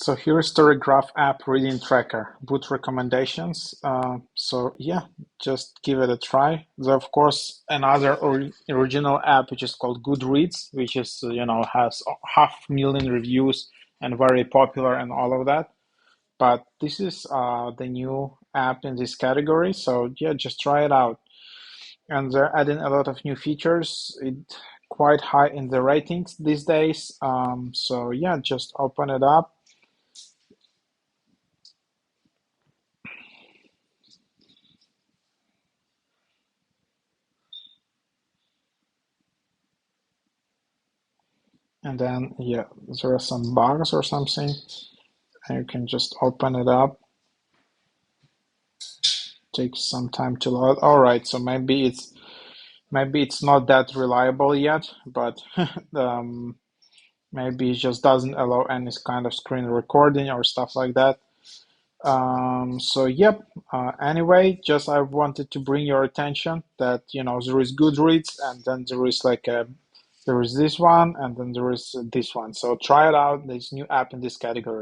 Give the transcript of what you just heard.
So here's StoryGraph app reading tracker, boot recommendations. So yeah, just give it a try. There's of course another original app which is called Goodreads, which is has 500,000 reviews and very popular and all of that. But this is the new app in this category. So yeah, just try it out. And they're adding a lot of new features. It quite high in the ratings these days. So yeah, just open it up. And then, yeah, there are some bugs or something. And you can just open it up. Takes some time to load. All right, so maybe it's not that reliable yet, but maybe it just doesn't allow any kind of screen recording or stuff like that. So yep. Anyway, just I wanted to bring your attention that there is Goodreads, and then there is this one, and then there is this one. So try it out. This new app in this category.